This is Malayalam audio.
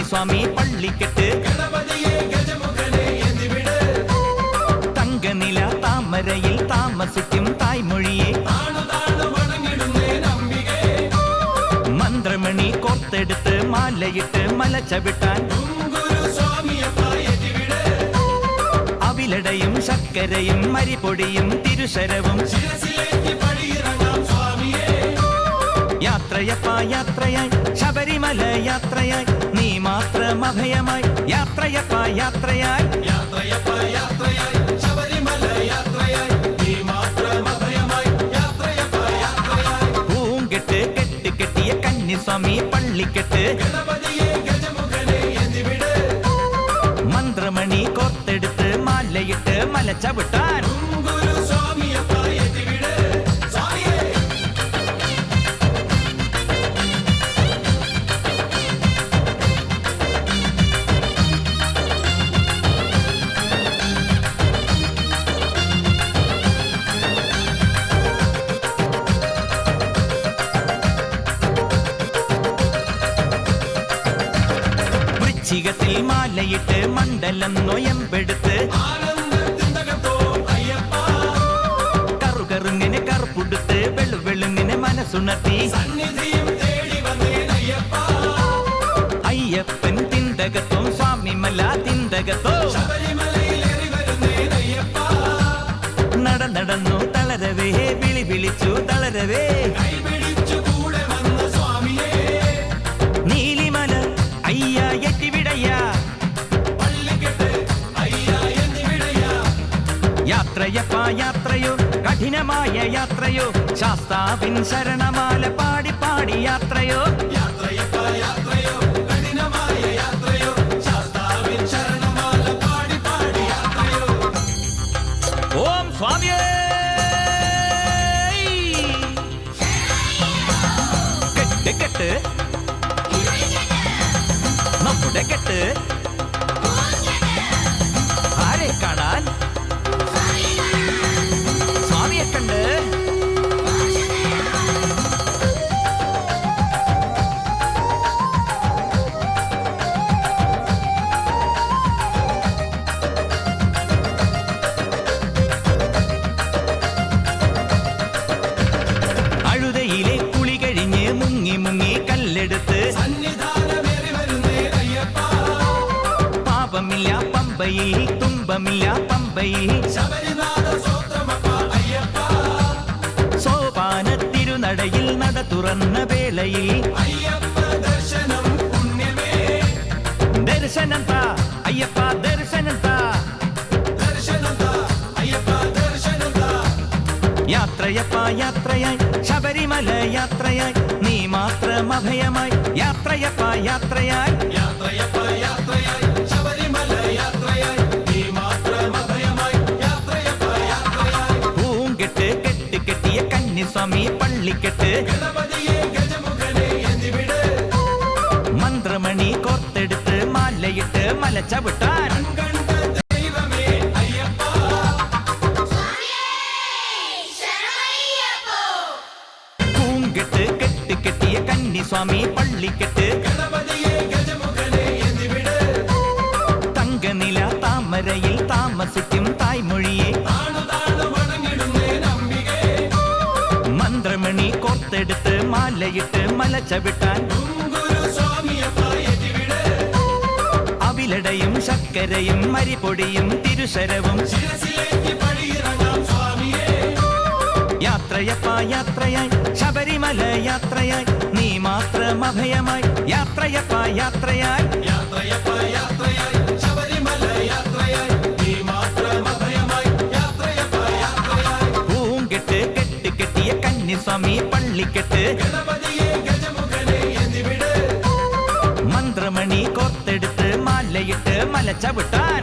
സ്വാമി പള്ളിക്കെട്ട് തങ്കനില താമരയിൽ താമസിക്കും തായ്മൊഴിയെ മന്ത്രമണി കോർത്തെടുത്ത് മാലയിട്ട് മല ചവിട്ടാൻ അവിലടയും ശർക്കരയും മരിപൊടിയും തിരുശരവും യാത്രയപ്പാ യാത്രയായി ശബരിമല യാത്രയായി നീ മാത്രം അഭയമായി യാത്രയപ്പാ യാത്രയായി പൂങ്കെട്ട് കെട്ട് കെട്ടിയ കന്നിസ്വാമി പള്ളിക്കെട്ട് മന്ത്രമണി കോർത്തെടുത്ത് മാലയിട്ട് മല ചവിട്ടാൻ ചികത്തിൽ മാലയിട്ട് മണ്ഡലം നൊയമ്പെടുത്ത് കറുകറുങ്ങിനെ കറുപ്പുടുത്ത് വെളുവെളുങ്ങിനെ മനസ്സുണർത്തി അയ്യപ്പൻ തിന്തകത്തോ സ്വാമിമല തിന്തകത്തോ നടന്നു തളരവേ വിളി വിളിച്ചു തളരവേ നീലിമല അയ്യ എത്തിവിടയ്യാ യാത്രയപ്പാ യാത്രയോ കഠിനമായ യാത്രയോ ശാസ്താവിൻ ശരണമാല പാടി പാടി യാത്രയോ ഓം സ്വാമിയേ കെട്ട് കെട്ട് നമ്മുടെ കെട്ട് ആരെ കാണാൻ സ്വാമിയെ കണ്ട് അഴുതയിലെ കുളി കഴിഞ്ഞ് മുങ്ങി മുങ്ങി കല്ലെടുത്ത് പാപമില്ല പമ്പയിൽ തുമ്പമില്ല പമ്പയിൽ സോപാന തിരുനടയിൽ നട തുറന്ന വേളയിൽ ദർശനം താ അയ്യപ്പ ദർശനം താ യാത്രയപ്പാ യാത്രയായി ശബരിമല യാത്രയായി നീ മാത്രം അഭയമായി യാത്രയപ്പാ യാത്രയായി പൂങ്കെട്ട് കെട്ട് കെട്ടിയ കന്നിസ്വാമി പള്ളിക്കെട്ട് മന്ത്രമണി കോർത്തെടുത്ത് മാലയിട്ട് മല ചവിട്ടാൻ പൂങ്കെട്ട് കെട്ട് കെട്ടിയ കന്നിസ്വാമി പള്ളിക്കെട്ട് തങ്കനില താമരയിൽ താമസിക്കും തായ്മൊഴിയെ മന്ത്രമണി കോർത്തെടുത്ത് മാലയിട്ട് മല ചവിട്ടാൻ അവിലടയും ശർക്കരയും മരിപൊടിയും തിരുശരവും യാത്രയപ്പാ യാത്രയായി ശബരിമല യാത്രയായി നീ മാത്രം അഭയമായി യാത്രയപ്പാ യാത്രയായി പൂങ്കെട്ട് കെട്ട് കെട്ടിയ കന്നിസ്വാമി പള്ളിക്കെട്ട് മന്ത്രമണി കോർത്തെടുത്ത് മാലയിട്ട് മല ചവിട്ടാൻ